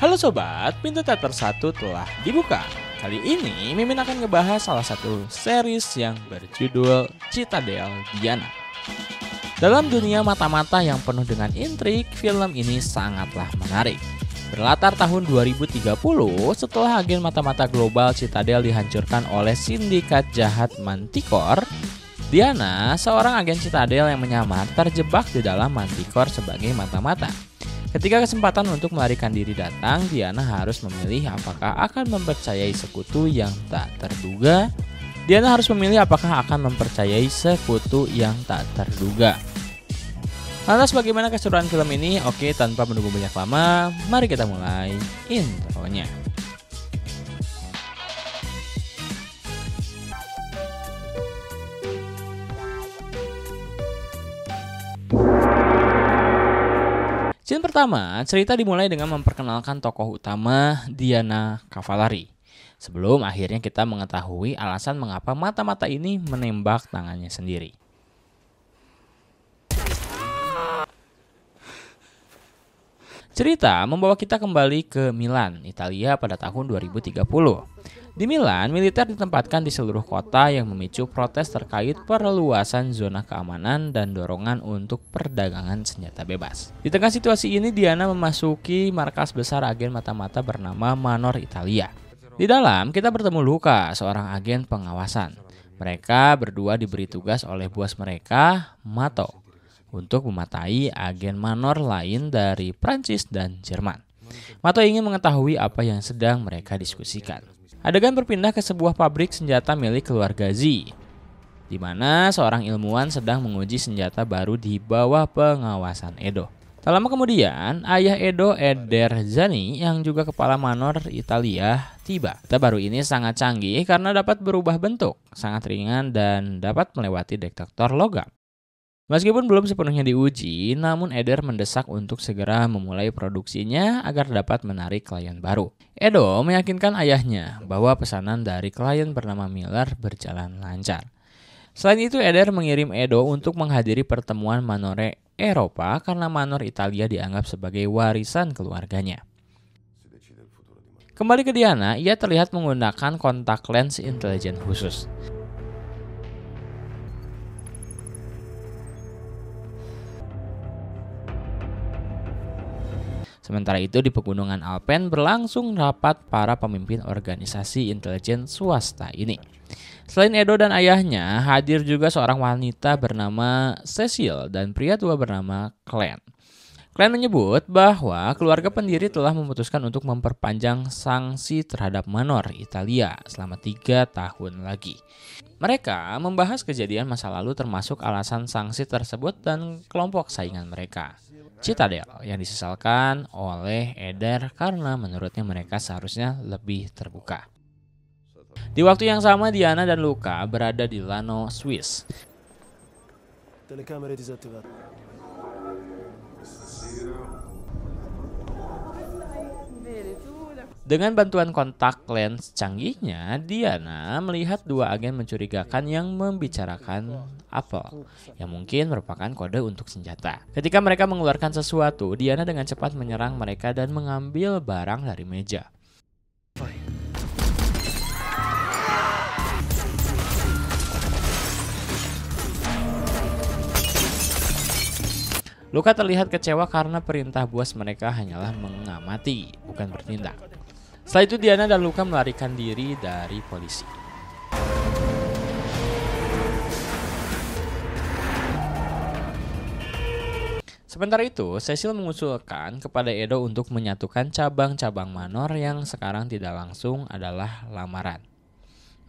Halo sobat, pintu teater 1 telah dibuka. Kali ini Mimin akan ngebahas salah satu series yang berjudul Citadel Diana. Dalam dunia mata-mata yang penuh dengan intrik, film ini sangatlah menarik. Berlatar tahun 2030 setelah agen mata-mata global Citadel dihancurkan oleh sindikat jahat Manticore, Diana, seorang agen Citadel yang menyamar, terjebak di dalam Manticore sebagai mata-mata. Ketika kesempatan untuk melarikan diri datang, Diana harus memilih apakah akan mempercayai sekutu yang tak terduga. Diana harus memilih apakah akan mempercayai sekutu yang tak terduga. Lantas bagaimana keseruan film ini? Oke, tanpa menunggu banyak lama, mari kita mulai intronya. Scene pertama, cerita dimulai dengan memperkenalkan tokoh utama Diana Cavallari. Sebelum akhirnya kita mengetahui alasan mengapa mata-mata ini menembak tangannya sendiri. Cerita membawa kita kembali ke Milan, Italia pada tahun 2030. Di Milan, militer ditempatkan di seluruh kota yang memicu protes terkait perluasan zona keamanan dan dorongan untuk perdagangan senjata bebas. Di tengah situasi ini, Diana memasuki markas besar agen mata-mata bernama Manor Italia. Di dalam, kita bertemu Luca, seorang agen pengawasan. Mereka berdua diberi tugas oleh bos mereka, Mato, untuk mematai agen Manor lain dari Prancis dan Jerman. Mato ingin mengetahui apa yang sedang mereka diskusikan. Adegan berpindah ke sebuah pabrik senjata milik keluarga Z, di mana seorang ilmuwan sedang menguji senjata baru di bawah pengawasan Edo. Tak lama kemudian, ayah Edo, Eder Zani, yang juga kepala Manor Italia, tiba. Senjata baru ini sangat canggih karena dapat berubah bentuk, sangat ringan dan dapat melewati detektor logam. Meskipun belum sepenuhnya diuji, namun Eder mendesak untuk segera memulai produksinya agar dapat menarik klien baru. Edo meyakinkan ayahnya bahwa pesanan dari klien bernama Miller berjalan lancar. Selain itu, Eder mengirim Edo untuk menghadiri pertemuan Manore Eropa karena Manor Italia dianggap sebagai warisan keluarganya. Kembali ke Diana, ia terlihat menggunakan kontak lens intelijen khusus. Sementara itu di pegunungan Alpen berlangsung rapat para pemimpin organisasi intelijen swasta ini. Selain Edo dan ayahnya, hadir juga seorang wanita bernama Cecil dan pria tua bernama Clan. Clan menyebut bahwa keluarga pendiri telah memutuskan untuk memperpanjang sanksi terhadap Manor Italia selama 3 tahun lagi. Mereka membahas kejadian masa lalu termasuk alasan sanksi tersebut dan kelompok saingan mereka, Citadel, yang disesalkan oleh Eder karena menurutnya mereka seharusnya lebih terbuka. Di waktu yang sama, Diana dan Luca berada di Lano, Swiss. Dengan bantuan kontak lens canggihnya, Diana melihat 2 agen mencurigakan yang membicarakan apel, yang mungkin merupakan kode untuk senjata. Ketika mereka mengeluarkan sesuatu, Diana dengan cepat menyerang mereka dan mengambil barang dari meja. Luca terlihat kecewa karena perintah bos mereka hanyalah mengamati, bukan bertindak. Setelah itu Diana dan Luca melarikan diri dari polisi. Sementara itu, Cecil mengusulkan kepada Edo untuk menyatukan cabang-cabang Manor yang sekarang tidak langsung adalah lamaran.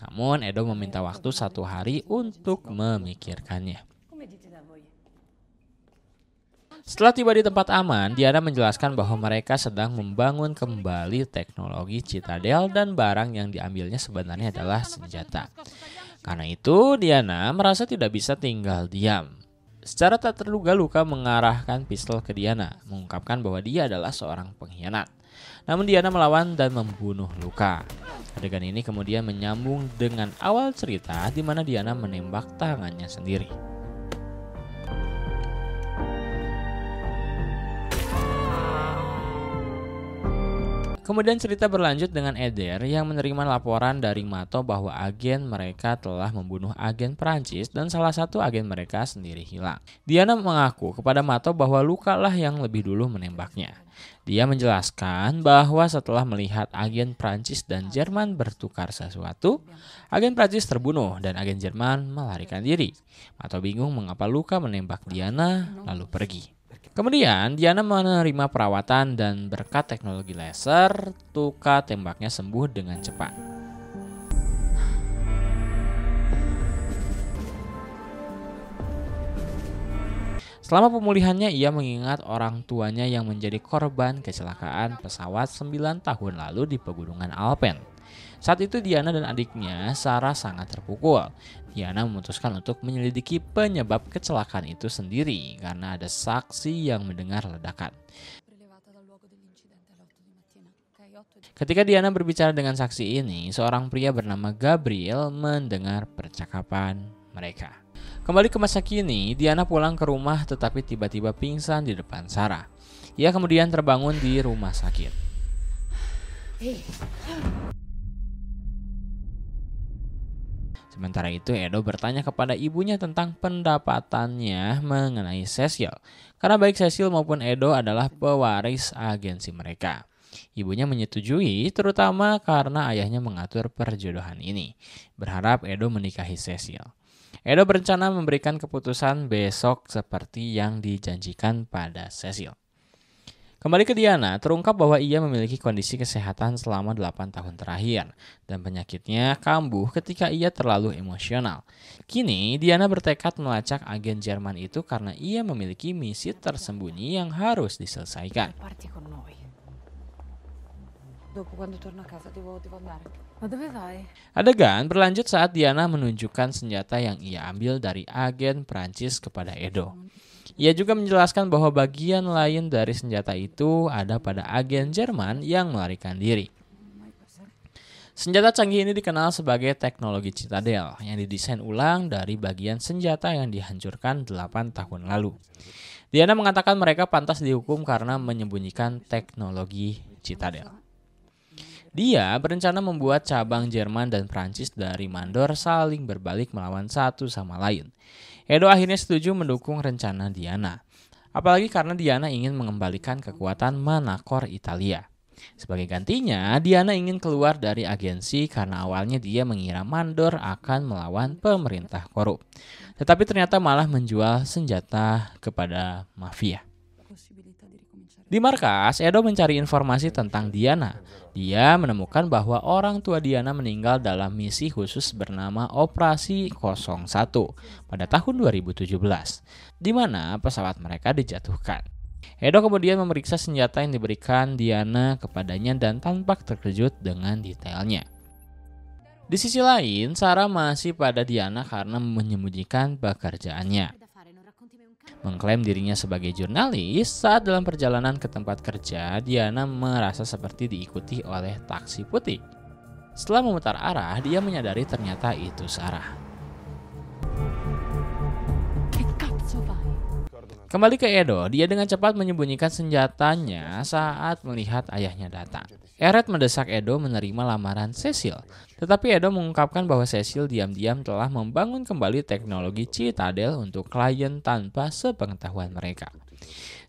Namun Edo meminta waktu 1 hari untuk memikirkannya. Setelah tiba di tempat aman, Diana menjelaskan bahwa mereka sedang membangun kembali teknologi Citadel dan barang yang diambilnya sebenarnya adalah senjata. Karena itu, Diana merasa tidak bisa tinggal diam. Secara tak terduga, Luca mengarahkan pistol ke Diana, mengungkapkan bahwa dia adalah seorang pengkhianat. Namun Diana melawan dan membunuh Luca. Adegan ini kemudian menyambung dengan awal cerita di mana Diana menembak tangannya sendiri. Kemudian cerita berlanjut dengan Eder yang menerima laporan dari Mato bahwa agen mereka telah membunuh agen Perancis dan salah satu agen mereka sendiri hilang. Diana mengaku kepada Mato bahwa lukalah yang lebih dulu menembaknya. Dia menjelaskan bahwa setelah melihat agen Prancis dan Jerman bertukar sesuatu, agen Prancis terbunuh dan agen Jerman melarikan diri. Mato bingung mengapa luka menembak Diana lalu pergi. Kemudian Diana menerima perawatan dan berkat teknologi laser, luka tembaknya sembuh dengan cepat. Selama pemulihannya, ia mengingat orang tuanya yang menjadi korban kecelakaan pesawat 9 tahun lalu di pegunungan Alpen. Saat itu Diana dan adiknya Sarah sangat terpukul. Diana memutuskan untuk menyelidiki penyebab kecelakaan itu sendiri karena ada saksi yang mendengar ledakan. Ketika Diana berbicara dengan saksi ini, seorang pria bernama Gabriel mendengar percakapan mereka. Kembali ke masa kini, Diana pulang ke rumah tetapi tiba-tiba pingsan di depan Sarah. Ia kemudian terbangun di rumah sakit. Sementara itu, Edo bertanya kepada ibunya tentang pendapatannya mengenai Cecil. Karena baik Cecil maupun Edo adalah pewaris agensi mereka. Ibunya menyetujui, terutama karena ayahnya mengatur perjodohan ini. Berharap Edo menikahi Cecil. Edo berencana memberikan keputusan besok seperti yang dijanjikan pada Cecil. Kembali ke Diana, terungkap bahwa ia memiliki kondisi kesehatan selama 8 tahun terakhir dan penyakitnya kambuh ketika ia terlalu emosional. Kini, Diana bertekad melacak agen Jerman itu karena ia memiliki misi tersembunyi yang harus diselesaikan. Adegan berlanjut saat Diana menunjukkan senjata yang ia ambil dari agen Prancis kepada Edo. Ia juga menjelaskan bahwa bagian lain dari senjata itu ada pada agen Jerman yang melarikan diri. Senjata canggih ini dikenal sebagai teknologi Citadel yang didesain ulang dari bagian senjata yang dihancurkan 8 tahun lalu. Diana mengatakan mereka pantas dihukum karena menyembunyikan teknologi Citadel. Dia berencana membuat cabang Jerman dan Prancis dari mandor saling berbalik melawan satu sama lain. Edo akhirnya setuju mendukung rencana Diana, apalagi karena Diana ingin mengembalikan kekuatan Manacor Italia. Sebagai gantinya, Diana ingin keluar dari agensi karena awalnya dia mengira mandor akan melawan pemerintah korup. Tetapi ternyata malah menjual senjata kepada mafia. Di markas, Edo mencari informasi tentang Diana. Dia menemukan bahwa orang tua Diana meninggal dalam misi khusus bernama Operasi 01 pada tahun 2017, di mana pesawat mereka dijatuhkan. Edo kemudian memeriksa senjata yang diberikan Diana kepadanya dan tampak terkejut dengan detailnya. Di sisi lain, Sarah masih pada Diana karena menyembunyikan pekerjaannya. Mengklaim dirinya sebagai jurnalis, saat dalam perjalanan ke tempat kerja, Diana merasa seperti diikuti oleh taksi putih. Setelah memutar arah, dia menyadari ternyata itu Sarah. Kembali ke Edo, dia dengan cepat menyembunyikan senjatanya saat melihat ayahnya datang. Eret mendesak Edo menerima lamaran Cecil, tetapi Edo mengungkapkan bahwa Cecil diam-diam telah membangun kembali teknologi Citadel untuk klien tanpa sepengetahuan mereka.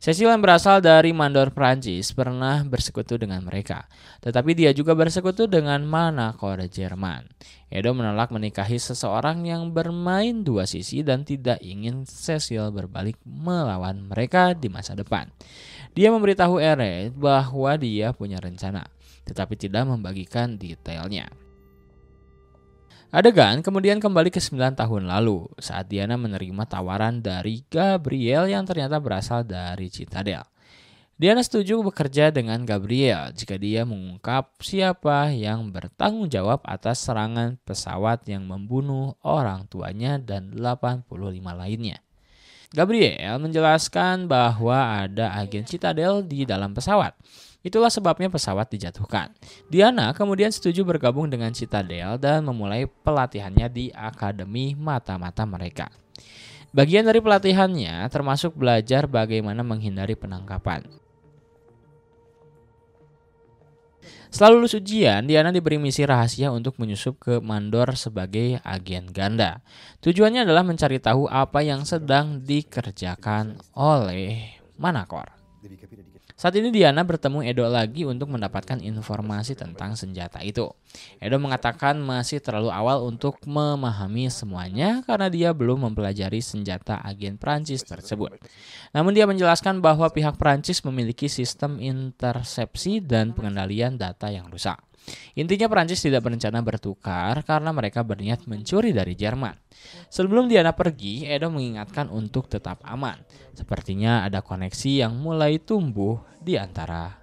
Cecil yang berasal dari mandor Prancis pernah bersekutu dengan mereka, tetapi dia juga bersekutu dengan Manacor Jerman. Edo menolak menikahi seseorang yang bermain dua sisi dan tidak ingin Cecil berbalik melawan mereka di masa depan. Dia memberitahu Eret bahwa dia punya rencana, tetapi tidak membagikan detailnya. Adegan kemudian kembali ke 9 tahun lalu saat Diana menerima tawaran dari Gabriel yang ternyata berasal dari Citadel. Diana setuju bekerja dengan Gabriel jika dia mengungkap siapa yang bertanggung jawab atas serangan pesawat yang membunuh orang tuanya dan 85 lainnya. Gabriel menjelaskan bahwa ada agen Citadel di dalam pesawat. Itulah sebabnya pesawat dijatuhkan. Diana kemudian setuju bergabung dengan Citadel dan memulai pelatihannya di Akademi Mata-Mata mereka. Bagian dari pelatihannya termasuk belajar bagaimana menghindari penangkapan. Setelah lulus ujian, Diana diberi misi rahasia untuk menyusup ke Mandor sebagai agen ganda. Tujuannya adalah mencari tahu apa yang sedang dikerjakan oleh Manacor. Saat ini Diana bertemu Edo lagi untuk mendapatkan informasi tentang senjata itu. Edo mengatakan masih terlalu awal untuk memahami semuanya karena dia belum mempelajari senjata agen Prancis tersebut. Namun dia menjelaskan bahwa pihak Prancis memiliki sistem intersepsi dan pengendalian data yang rusak. Intinya Prancis tidak berencana bertukar karena mereka berniat mencuri dari Jerman. Sebelum Diana pergi, Edo mengingatkan untuk tetap aman. Sepertinya ada koneksi yang mulai tumbuh di antara.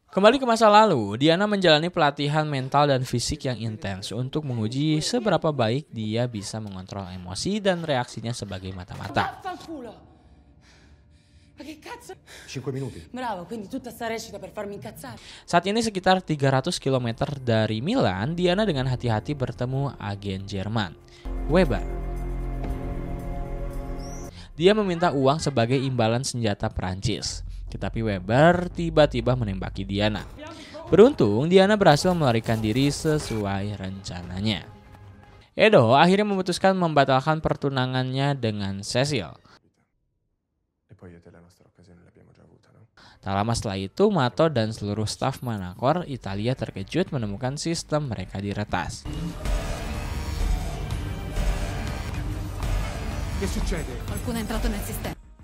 Kembali ke masa lalu, Diana menjalani pelatihan mental dan fisik yang intens untuk menguji seberapa baik dia bisa mengontrol emosi dan reaksinya sebagai mata-mata. 5 minuti. Bravo, quindi tutta sta recita per farmi incazzare. Saat ini sekitar 300 km dari Milan, Diana dengan hati-hati bertemu agen Jerman, Weber. Dia meminta uang sebagai imbalan senjata Prancis, tetapi Weber tiba-tiba menembaki Diana. Beruntung, Diana berhasil melarikan diri sesuai rencananya. Edo akhirnya memutuskan membatalkan pertunangannya dengan Cecil. Tak lama setelah itu, Mato dan seluruh staf Manacor Italia terkejut menemukan sistem mereka diretas.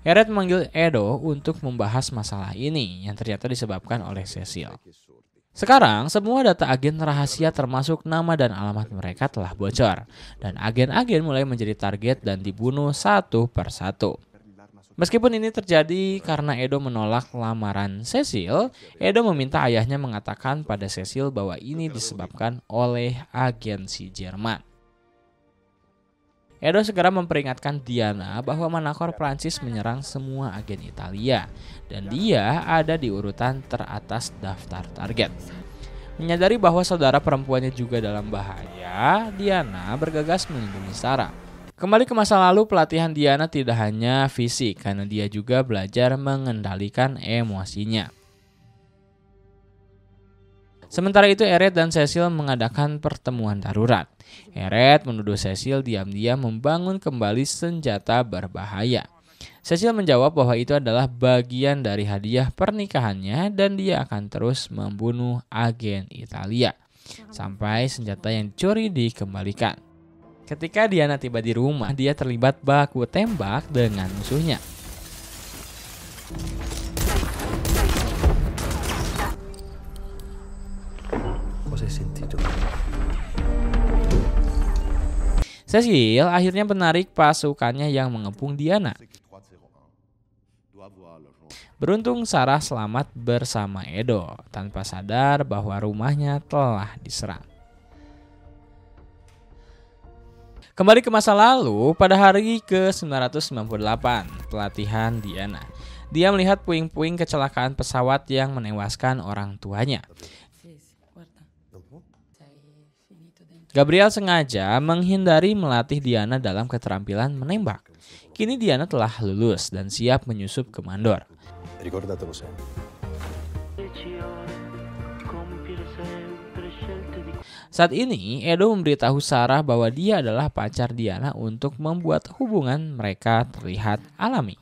Eret memanggil Edo untuk membahas masalah ini yang ternyata disebabkan oleh Cecil. Sekarang, semua data agen rahasia termasuk nama dan alamat mereka telah bocor, dan agen-agen mulai menjadi target dan dibunuh satu persatu. Meskipun ini terjadi karena Edo menolak lamaran Cecil, Edo meminta ayahnya mengatakan pada Cecil bahwa ini disebabkan oleh agensi Jerman. Edo segera memperingatkan Diana bahwa Manacor Prancis menyerang semua agen Italia dan dia ada di urutan teratas daftar target. Menyadari bahwa saudara perempuannya juga dalam bahaya, Diana bergegas melindungi Sarah. Kembali ke masa lalu, pelatihan Diana tidak hanya fisik karena dia juga belajar mengendalikan emosinya. Sementara itu, Eret dan Cecil mengadakan pertemuan darurat. Eret menuduh Cecil diam-diam membangun kembali senjata berbahaya. Cecil menjawab bahwa itu adalah bagian dari hadiah pernikahannya dan dia akan terus membunuh agen Italia sampai senjata yang dicuri dikembalikan. Ketika Diana tiba di rumah, dia terlibat baku tembak dengan musuhnya. Cecil akhirnya menarik pasukannya yang mengepung Diana. Beruntung Sarah selamat bersama Edo tanpa sadar bahwa rumahnya telah diserang. Kembali ke masa lalu, pada hari ke-998 pelatihan Diana, dia melihat puing-puing kecelakaan pesawat yang menewaskan orang tuanya. Gabriel sengaja menghindari melatih Diana dalam keterampilan menembak. Kini Diana telah lulus dan siap menyusup ke Mandor. Saat ini, Edo memberitahu Sarah bahwa dia adalah pacar Diana untuk membuat hubungan mereka terlihat alami.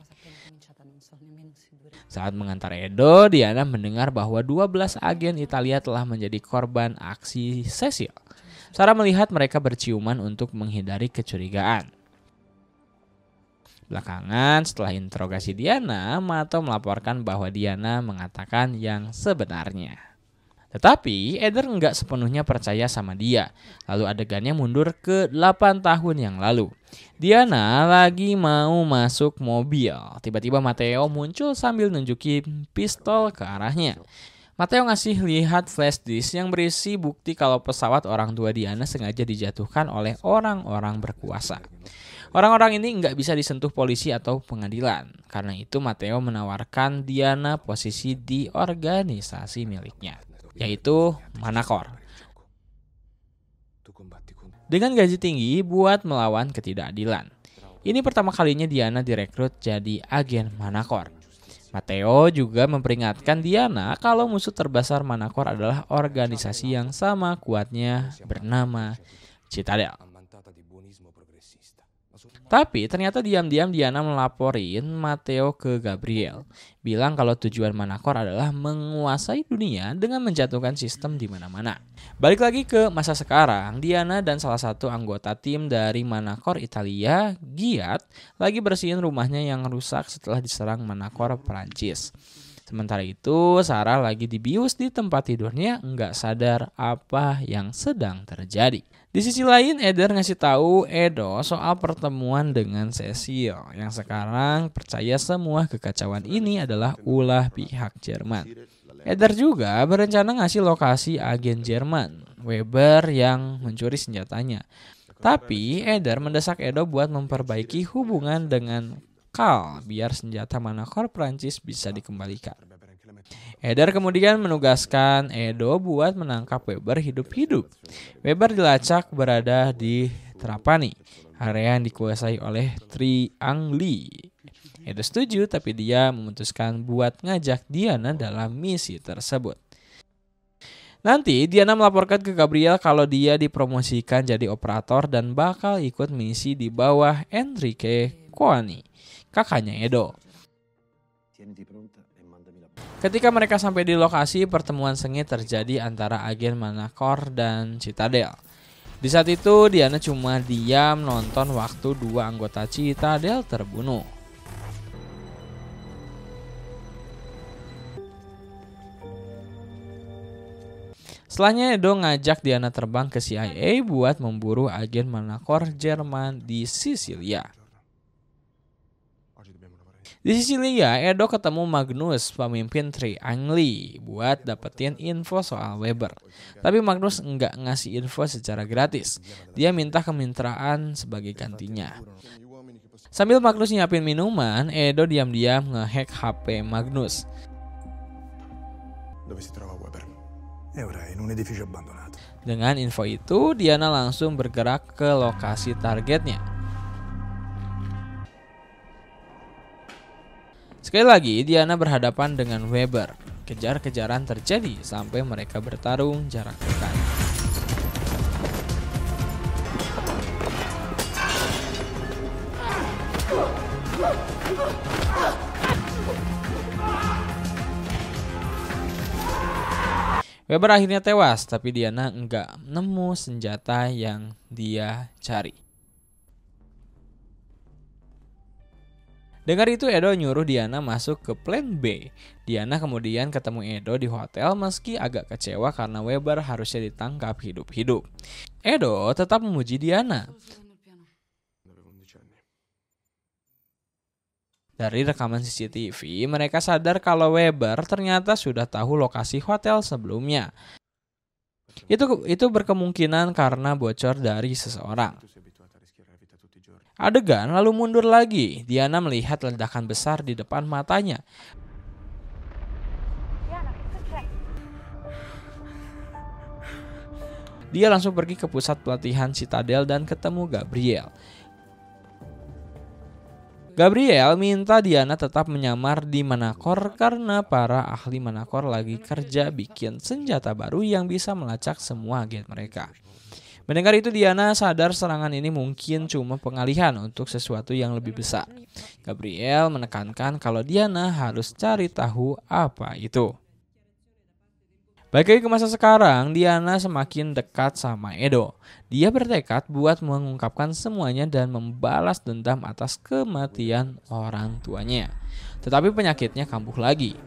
Saat mengantar Edo, Diana mendengar bahwa 12 agen Italia telah menjadi korban aksi Cecil. Sarah melihat mereka berciuman untuk menghindari kecurigaan. Belakangan, setelah interogasi Diana, Mato melaporkan bahwa Diana mengatakan yang sebenarnya. Tetapi Eder enggak sepenuhnya percaya sama dia. Lalu adegannya mundur ke 8 tahun yang lalu. Diana lagi mau masuk mobil. Tiba-tiba Matteo muncul sambil nunjukin pistol ke arahnya. Matteo ngasih lihat flash disk yang berisi bukti kalau pesawat orang tua Diana sengaja dijatuhkan oleh orang-orang berkuasa. Orang-orang ini nggak bisa disentuh polisi atau pengadilan. Karena itu Matteo menawarkan Diana posisi di organisasi miliknya, yaitu Manacor. Dengan gaji tinggi buat melawan ketidakadilan. Ini pertama kalinya Diana direkrut jadi agen Manacor. Matteo juga memperingatkan Diana kalau musuh terbesar Manacor adalah organisasi yang sama kuatnya bernama Citadel. Tapi ternyata diam-diam Diana melaporin Matteo ke Gabriel, bilang kalau tujuan Manacor adalah menguasai dunia dengan menjatuhkan sistem di mana-mana. Balik lagi ke masa sekarang, Diana dan salah satu anggota tim dari Manacor Italia, Giat, lagi bersihin rumahnya yang rusak setelah diserang Manacor Perancis. Sementara itu, Sarah lagi dibius di tempat tidurnya, nggak sadar apa yang sedang terjadi. Di sisi lain, Eder ngasih tahu Edo soal pertemuan dengan Cecil, yang sekarang percaya semua kekacauan ini adalah ulah pihak Jerman. Eder juga berencana ngasih lokasi agen Jerman, Weber, yang mencuri senjatanya. Tapi Eder mendesak Edo buat memperbaiki hubungan dengan Karl biar senjata Manacor Prancis bisa dikembalikan. Eder kemudian menugaskan Edo buat menangkap Weber hidup-hidup. Weber dilacak berada di Trapani, area yang dikuasai oleh Triangli. Edo setuju, tapi dia memutuskan buat ngajak Diana dalam misi tersebut. Nanti Diana melaporkan ke Gabriel kalau dia dipromosikan jadi operator dan bakal ikut misi di bawah Enrique Coani, kakaknya Edo. Ketika mereka sampai di lokasi, pertemuan sengit terjadi antara agen Manacor dan Citadel. Di saat itu, Diana cuma diam nonton waktu dua anggota Citadel terbunuh. Setelahnya, Edo ngajak Diana terbang ke CIA buat memburu agen Manacor Jerman di Sisilia. Di Sisilia, Edo ketemu Magnus, pemimpin Triangli, buat dapetin info soal Weber. Tapi Magnus nggak ngasih info secara gratis. Dia minta kemitraan sebagai gantinya. Sambil Magnus nyiapin minuman, Edo diam-diam ngehack HP Magnus. Dove si trova Weber? È ora in un edificio abbandonato. Dengan info itu, Diana langsung bergerak ke lokasi targetnya. Sekali lagi, Diana berhadapan dengan Weber. Kejar-kejaran terjadi sampai mereka bertarung jarak dekat. Weber akhirnya tewas, tapi Diana enggak nemu senjata yang dia cari. Dengar itu, Edo nyuruh Diana masuk ke plan B. Diana kemudian ketemu Edo di hotel meski agak kecewa karena Weber harusnya ditangkap hidup-hidup. Edo tetap memuji Diana. Dari rekaman CCTV, mereka sadar kalau Weber ternyata sudah tahu lokasi hotel sebelumnya. Itu berkemungkinan karena bocor dari seseorang. Adegan lalu mundur lagi. Diana melihat ledakan besar di depan matanya. Dia langsung pergi ke pusat pelatihan Citadel dan ketemu Gabriel. Gabriel minta Diana tetap menyamar di Manacor karena para ahli Manacor lagi kerja bikin senjata baru yang bisa melacak semua agen mereka. Mendengar itu, Diana sadar serangan ini mungkin cuma pengalihan untuk sesuatu yang lebih besar. Gabriel menekankan kalau Diana harus cari tahu apa itu. Balik lagi ke masa sekarang, Diana semakin dekat sama Edo. Dia bertekad buat mengungkapkan semuanya dan membalas dendam atas kematian orang tuanya. Tetapi penyakitnya kambuh lagi.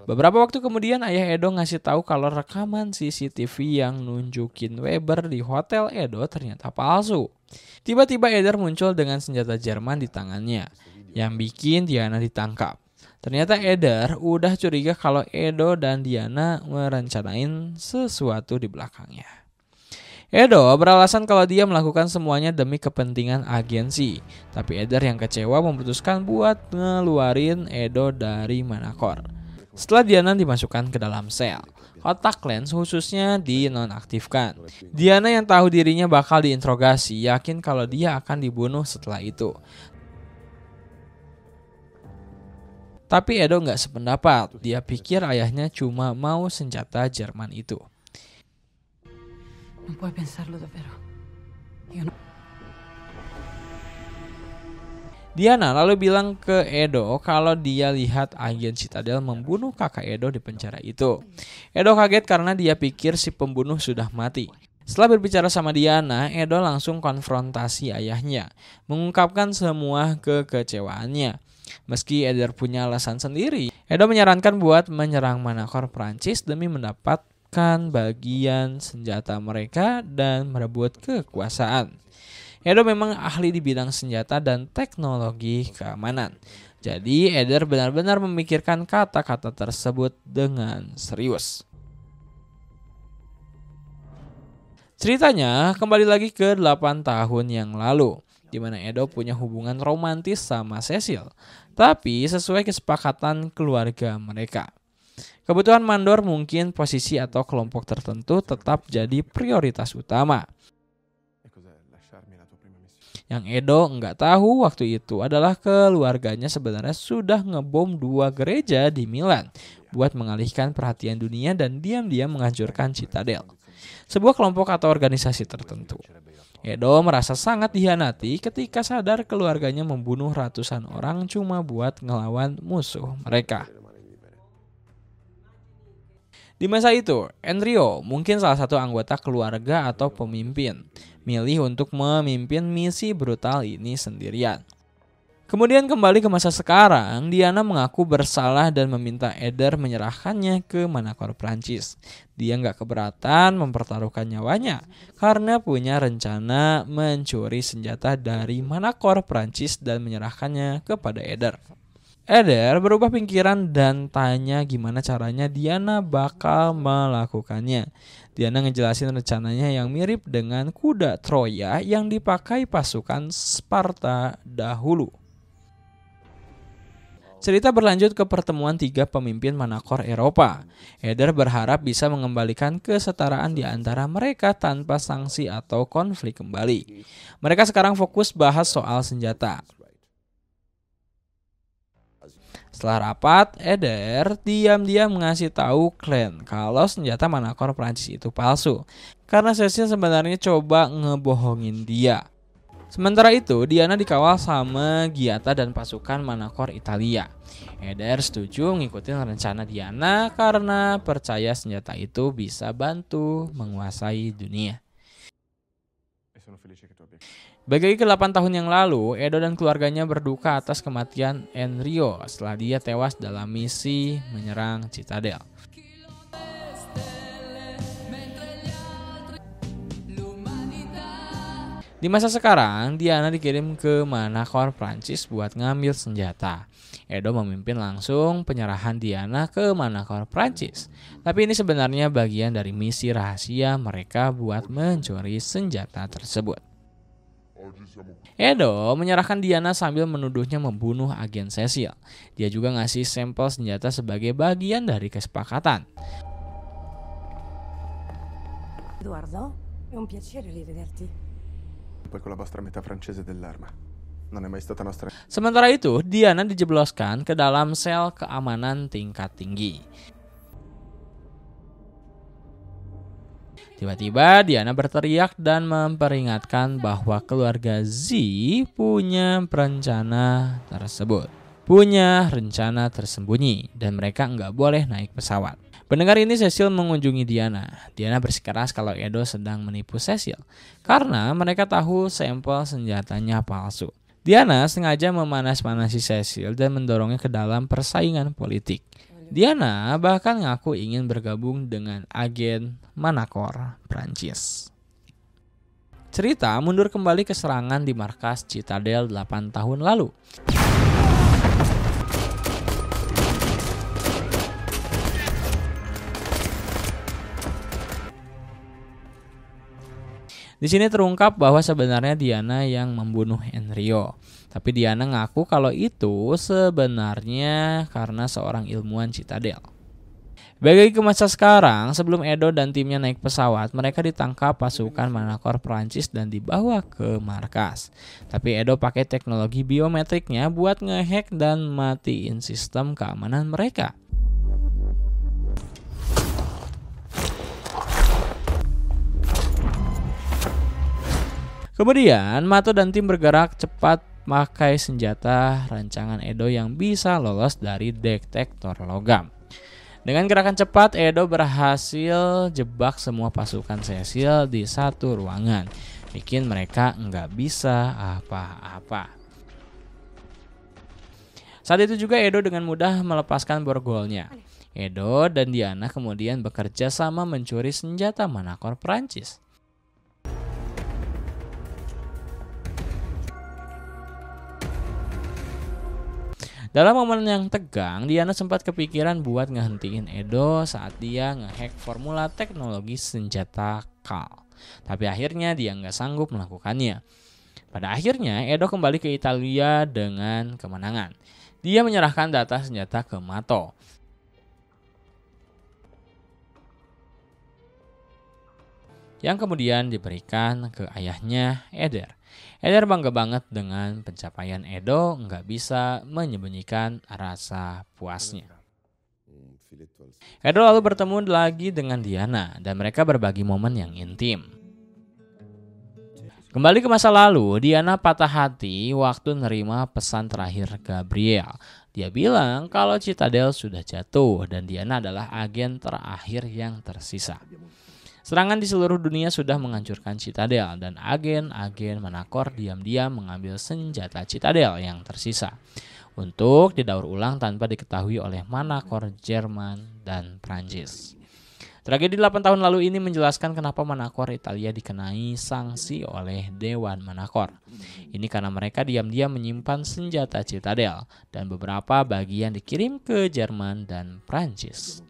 Beberapa waktu kemudian ayah Edo ngasih tahu kalau rekaman CCTV yang nunjukin Weber di hotel Edo ternyata palsu. Tiba-tiba Eder muncul dengan senjata Jerman di tangannya, yang bikin Diana ditangkap. Ternyata Eder udah curiga kalau Edo dan Diana merencanain sesuatu di belakangnya. Edo beralasan kalau dia melakukan semuanya demi kepentingan agensi, tapi Eder yang kecewa memutuskan buat ngeluarin Edo dari Manacor. Setelah Diana dimasukkan ke dalam sel, Otak Lance khususnya dinonaktifkan. Diana yang tahu dirinya bakal diinterogasi yakin kalau dia akan dibunuh setelah itu. Tapi Edo nggak sependapat. Dia pikir ayahnya cuma mau senjata Jerman itu. Non puoi pensarlo davvero. Io no. Diana lalu bilang ke Edo kalau dia lihat agen Citadel membunuh kakak Edo di penjara itu. Edo kaget karena dia pikir si pembunuh sudah mati. Setelah berbicara sama Diana, Edo langsung konfrontasi ayahnya, mengungkapkan semua kekecewaannya. Meski Eder punya alasan sendiri, Edo menyarankan buat menyerang Manacor Prancis demi mendapatkan bagian senjata mereka dan merebut kekuasaan. Edo memang ahli di bidang senjata dan teknologi keamanan. Jadi Eder benar-benar memikirkan kata-kata tersebut dengan serius. Ceritanya kembali lagi ke 8 tahun yang lalu, di mana Edo punya hubungan romantis sama Cecil, tapi sesuai kesepakatan keluarga mereka. Kebutuhan mandor mungkin posisi atau kelompok tertentu tetap jadi prioritas utama. Yang Edo nggak tahu waktu itu adalah keluarganya sebenarnya sudah ngebom 2 gereja di Milan buat mengalihkan perhatian dunia dan diam-diam menghancurkan Citadel, sebuah kelompok atau organisasi tertentu. Edo merasa sangat dikhianati ketika sadar keluarganya membunuh ratusan orang cuma buat ngelawan musuh mereka. Di masa itu, Enrio mungkin salah satu anggota keluarga atau pemimpin, milih untuk memimpin misi brutal ini sendirian. Kemudian kembali ke masa sekarang, Diana mengaku bersalah dan meminta Eder menyerahkannya ke Manacor Prancis. Dia nggak keberatan mempertaruhkan nyawanya karena punya rencana mencuri senjata dari Manacor Prancis dan menyerahkannya kepada Eder. Eder berubah pikiran dan tanya gimana caranya Diana bakal melakukannya. Diana ngejelasin rencananya yang mirip dengan kuda Troya yang dipakai pasukan Sparta dahulu. Cerita berlanjut ke pertemuan 3 pemimpin Manacor Eropa. Eder berharap bisa mengembalikan kesetaraan di antara mereka tanpa sanksi atau konflik kembali. Mereka sekarang fokus bahas soal senjata. Setelah rapat, Eder diam-diam ngasih tahu Clan kalau senjata Manacor Prancis itu palsu karena Cecil sebenarnya coba ngebohongin dia. Sementara itu, Diana dikawal sama Giata dan pasukan Manacor Italia. Eder setuju ngikutin rencana Diana karena percaya senjata itu bisa bantu menguasai dunia. Bagi ke 8 tahun yang lalu, Edo dan keluarganya berduka atas kematian Enrio setelah dia tewas dalam misi menyerang Citadel. Di masa sekarang, Diana dikirim ke Manacor Prancis buat ngambil senjata. Edo memimpin langsung penyerahan Diana ke Manacor Prancis. Tapi ini sebenarnya bagian dari misi rahasia mereka buat mencuri senjata tersebut. Edo menyerahkan Diana sambil menuduhnya membunuh agen Cecil. Dia juga ngasih sampel senjata sebagai bagian dari kesepakatan. Edoardo, è un piacere rivederti. Poi con la vostra metà francese dell'arma. Non è mai stata nostra. Sementara itu, Diana dijebloskan ke dalam sel keamanan tingkat tinggi. Tiba-tiba Diana berteriak dan memperingatkan bahwa keluarga Z punya rencana tersembunyi dan mereka nggak boleh naik pesawat. Mendengar ini, Cecil mengunjungi Diana. Diana bersikeras kalau Edo sedang menipu Cecil karena mereka tahu sampel senjatanya palsu. Diana sengaja memanas-manasi Cecil dan mendorongnya ke dalam persaingan politik. Diana bahkan ngaku ingin bergabung dengan agen Manacor Prancis. Cerita mundur kembali ke serangan di markas Citadel 8 tahun lalu. Di sini terungkap bahwa sebenarnya Diana yang membunuh Enrio. Tapi Diana ngaku kalau itu sebenarnya karena seorang ilmuwan Citadel. Bagi ke masa sekarang, sebelum Edo dan timnya naik pesawat, mereka ditangkap pasukan Manacor Prancis dan dibawa ke markas. Tapi Edo pakai teknologi biometriknya buat ngehack dan matiin sistem keamanan mereka. Kemudian, Mato dan tim bergerak cepat pakai senjata rancangan Edo yang bisa lolos dari detektor logam. Dengan gerakan cepat, Edo berhasil jebak semua pasukan Cecil di satu ruangan, bikin mereka nggak bisa apa-apa. Saat itu juga Edo dengan mudah melepaskan borgolnya. Edo dan Diana kemudian bekerja sama mencuri senjata Manacor Prancis. Dalam momen yang tegang, Diana sempat kepikiran buat ngehentiin Edo saat dia ngehack formula teknologi senjata KAL. Tapi akhirnya dia nggak sanggup melakukannya. Pada akhirnya, Edo kembali ke Italia dengan kemenangan. Dia menyerahkan data senjata ke Mato. Yang kemudian diberikan ke ayahnya, Eder. Eder bangga banget dengan pencapaian Edo, nggak bisa menyembunyikan rasa puasnya. Edo lalu bertemu lagi dengan Diana dan mereka berbagi momen yang intim. Kembali ke masa lalu, Diana patah hati waktu nerima pesan terakhir Gabriel. Dia bilang kalau Citadel sudah jatuh dan Diana adalah agen terakhir yang tersisa. Serangan di seluruh dunia sudah menghancurkan Citadel dan agen-agen Manacor diam-diam mengambil senjata Citadel yang tersisa untuk didaur ulang tanpa diketahui oleh Manacor, Jerman, dan Prancis. Tragedi 8 tahun lalu ini menjelaskan kenapa Manacor Italia dikenai sanksi oleh Dewan Manacor. Ini karena mereka diam-diam menyimpan senjata Citadel dan beberapa bagian dikirim ke Jerman dan Prancis.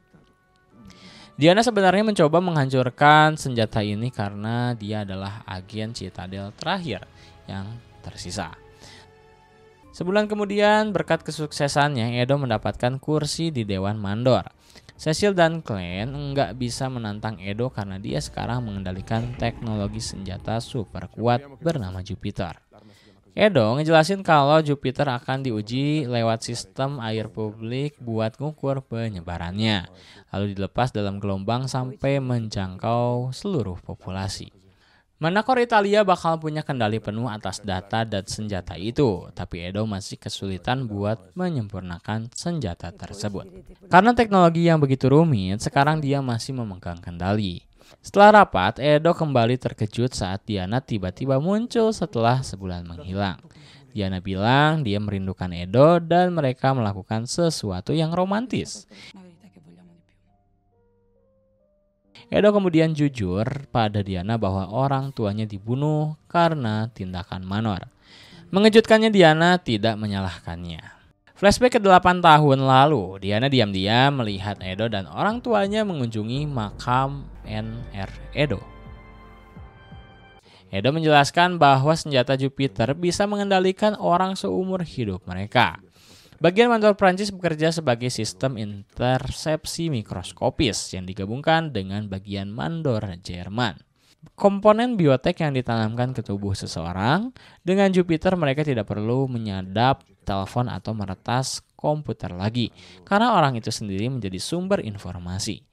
Diana sebenarnya mencoba menghancurkan senjata ini karena dia adalah agen Citadel terakhir yang tersisa. Sebulan kemudian, berkat kesuksesannya, Edo mendapatkan kursi di Dewan Mandor. Cecil dan Clan nggak bisa menantang Edo karena dia sekarang mengendalikan teknologi senjata super kuat bernama Jupiter. Edo ngejelasin kalau Jupiter akan diuji lewat sistem air publik buat ngukur penyebarannya, lalu dilepas dalam gelombang sampai menjangkau seluruh populasi. Manacor Italia bakal punya kendali penuh atas data dan senjata itu, tapi Edo masih kesulitan buat menyempurnakan senjata tersebut. Karena teknologi yang begitu rumit, sekarang dia masih memegang kendali. Setelah rapat, Edo kembali terkejut saat Diana tiba-tiba muncul setelah sebulan menghilang. Diana bilang dia merindukan Edo dan mereka melakukan sesuatu yang romantis. Edo kemudian jujur pada Diana bahwa orang tuanya dibunuh karena tindakan Manor. Mengejutkannya, Diana tidak menyalahkannya. Flashback ke 8 tahun lalu, Diana diam-diam melihat Edo dan orang tuanya mengunjungi makam NR Edo. Edo menjelaskan bahwa senjata Jupiter bisa mengendalikan orang seumur hidup mereka. Bagian Mandor Prancis bekerja sebagai sistem intersepsi mikroskopis yang digabungkan dengan bagian Mandor Jerman. Komponen biotek yang ditanamkan ke tubuh seseorang, dengan Jupiter mereka tidak perlu menyadap telepon atau meretas komputer lagi, karena orang itu sendiri menjadi sumber informasi,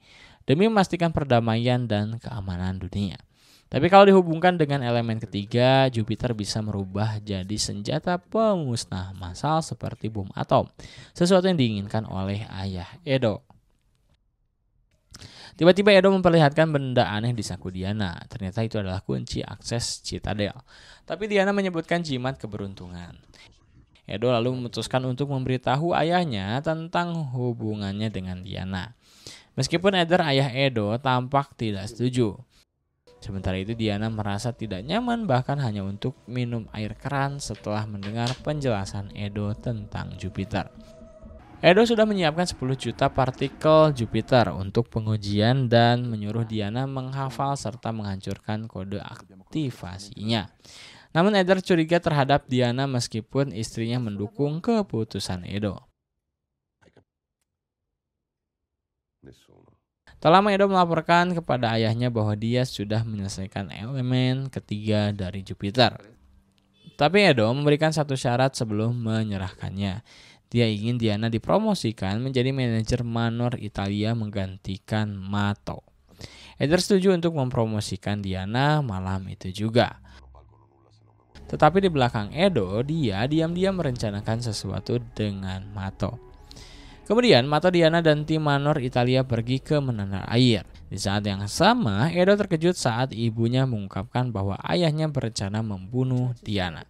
demi memastikan perdamaian dan keamanan dunia. Tapi kalau dihubungkan dengan elemen ketiga, Jupiter bisa merubah jadi senjata pemusnah massal seperti bom atom, sesuatu yang diinginkan oleh ayah Edo. Tiba-tiba Edo memperlihatkan benda aneh di saku Diana. Ternyata itu adalah kunci akses Citadel. Tapi Diana menyebutkan jimat keberuntungan. Edo lalu memutuskan untuk memberitahu ayahnya tentang hubungannya dengan Diana. Meskipun Eder, ayah Edo, tampak tidak setuju. Sementara itu Diana merasa tidak nyaman bahkan hanya untuk minum air keran setelah mendengar penjelasan Edo tentang Jupiter. Edo sudah menyiapkan 10 juta partikel Jupiter untuk pengujian dan menyuruh Diana menghafal serta menghancurkan kode aktivasinya. Namun Eder curiga terhadap Diana meskipun istrinya mendukung keputusan Edo. Nessuno. Tak lama Edo melaporkan kepada ayahnya bahwa dia sudah menyelesaikan elemen ketiga dari Jupiter. Tapi Edo memberikan satu syarat sebelum menyerahkannya. Dia ingin Diana dipromosikan menjadi manajer Manor Italia menggantikan Mato. Eder setuju untuk mempromosikan Diana malam itu juga. Tetapi di belakang Edo, dia diam-diam merencanakan sesuatu dengan Mato. Kemudian Mato, Diana, dan tim Manor Italia pergi ke menara air. Di saat yang sama, Edo terkejut saat ibunya mengungkapkan bahwa ayahnya berencana membunuh Diana.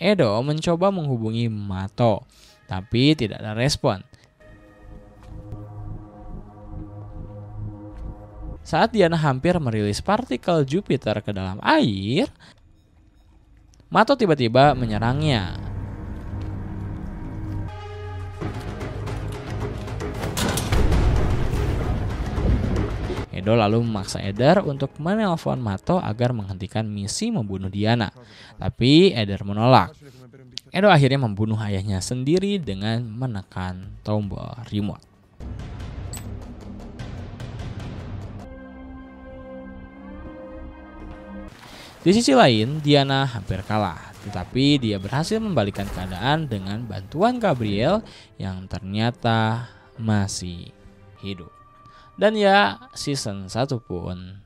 Edo mencoba menghubungi Mato, tapi tidak ada respon. Saat Diana hampir merilis partikel Jupiter ke dalam air, Mato tiba-tiba menyerangnya. Edo lalu memaksa Eder untuk menelpon Mato agar menghentikan misi membunuh Diana. Tapi Eder menolak. Edo akhirnya membunuh ayahnya sendiri dengan menekan tombol remote. Di sisi lain, Diana hampir kalah, tetapi dia berhasil membalikan keadaan dengan bantuan Gabriel yang ternyata masih hidup. Dan ya, season 1 pun